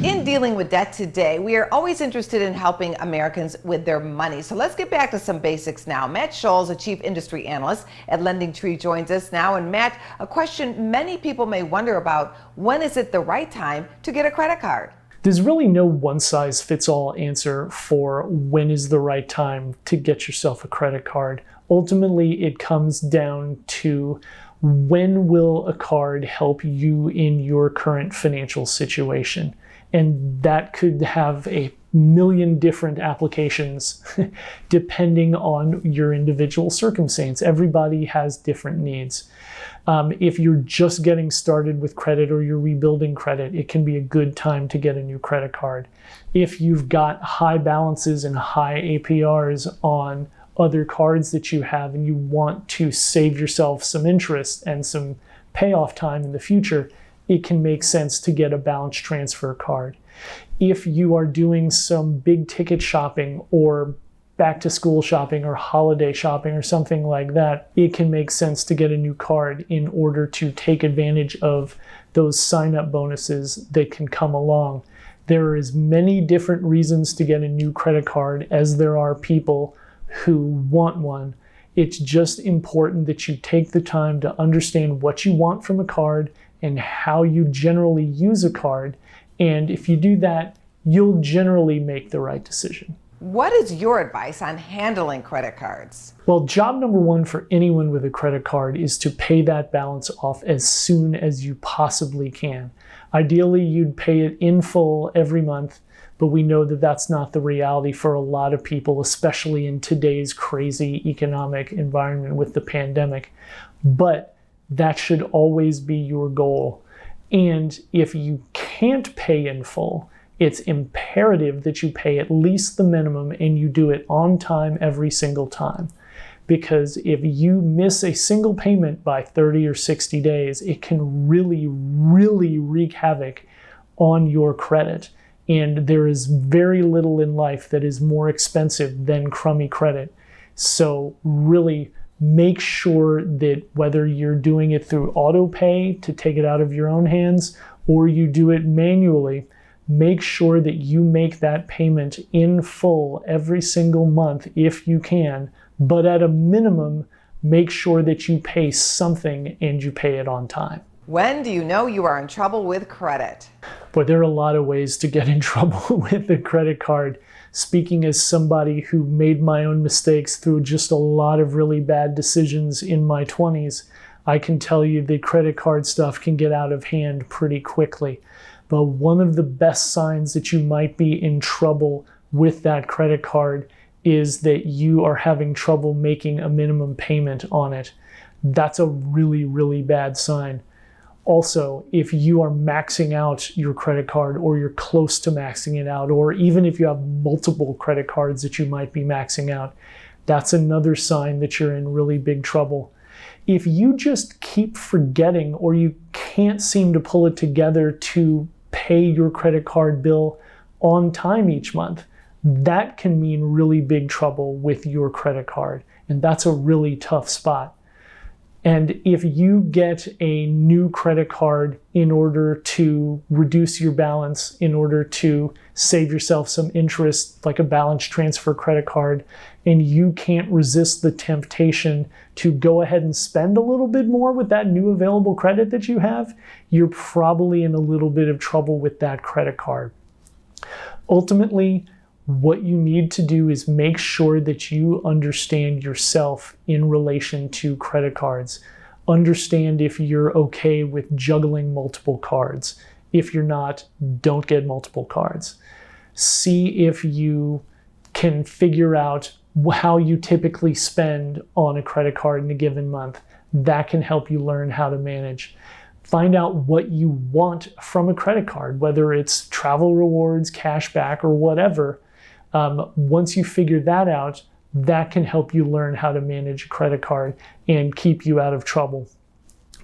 In dealing with debt today, we are always interested in helping Americans with their money. So let's get back to some basics now. Matt Schulz, a chief industry analyst at LendingTree, joins us now. And Matt, a question many people may wonder about: when is it the right time to get a credit card? There's really no one-size-fits-all answer for when is the right time to get yourself a credit card. Ultimately, it comes down to when will a card help you in your current financial situation. And that could have a million different applications depending on your individual circumstance. Everybody has different needs. If you're just getting started with credit or you're rebuilding credit, it can be a good time to get a new credit card. If you've got high balances and high APRs on other cards that you have and you want to save yourself some interest and some payoff time in the future, it can make sense to get a balance transfer card. If you are doing some big ticket shopping or back to school shopping or holiday shopping or something like that, it can make sense to get a new card in order to take advantage of those sign-up bonuses that can come along. There are as many different reasons to get a new credit card as there are people who want one. It's just important that you take the time to understand what you want from a card and how you generally use a card. And if you do that, you'll generally make the right decision. What is your advice on handling credit cards? Well, job number one for anyone with a credit card is to pay that balance off as soon as you possibly can. Ideally, you'd pay it in full every month, but we know that that's not the reality for a lot of people, especially in today's crazy economic environment with the pandemic. But that should always be your goal. And if you can't pay in full, it's imperative that you pay at least the minimum and you do it on time every single time. Because if you miss a single payment by 30 or 60 days, it can really, really wreak havoc on your credit. And there is very little in life that is more expensive than crummy credit. So really make sure that whether you're doing it through auto pay to take it out of your own hands or you do it manually, make sure that you make that payment in full every single month if you can. But at a minimum, make sure that you pay something and you pay it on time. When do you know you are in trouble with credit? But there are a lot of ways to get in trouble with a credit card. Speaking as somebody who made my own mistakes through just a lot of really bad decisions in my 20s, I can tell you that credit card stuff can get out of hand pretty quickly. But one of the best signs that you might be in trouble with that credit card is that you are having trouble making a minimum payment on it. That's a really, really bad sign. Also, if you are maxing out your credit card or you're close to maxing it out, or even if you have multiple credit cards that you might be maxing out, that's another sign that you're in really big trouble. If you just keep forgetting or you can't seem to pull it together to pay your credit card bill on time each month, that can mean really big trouble with your credit card. And that's a really tough spot. And if you get a new credit card in order to reduce your balance, in order to save yourself some interest, like a balance transfer credit card, and you can't resist the temptation to go ahead and spend a little bit more with that new available credit that you have, you're probably in a little bit of trouble with that credit card. Ultimately, what you need to do is make sure that you understand yourself in relation to credit cards. Understand if you're okay with juggling multiple cards. If you're not, don't get multiple cards. See if you can figure out how you typically spend on a credit card in a given month. That can help you learn how to manage. Find out what you want from a credit card, whether it's travel rewards, cash back, or whatever. Once you figure that out, that can help you learn how to manage a credit card and keep you out of trouble.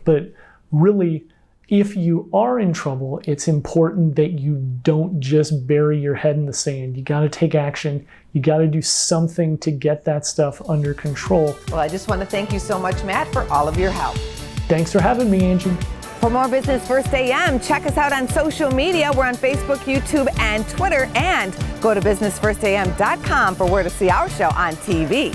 But really, if you are in trouble, it's important that you don't just bury your head in the sand. You got to take action. You got to do something to get that stuff under control. Well, I just want to thank you so much, Matt, for all of your help. Thanks for having me, Angie. For more Business First AM, check us out on social media. We're on Facebook, YouTube, and Twitter. And go to businessfirstam.com for where to see our show on TV.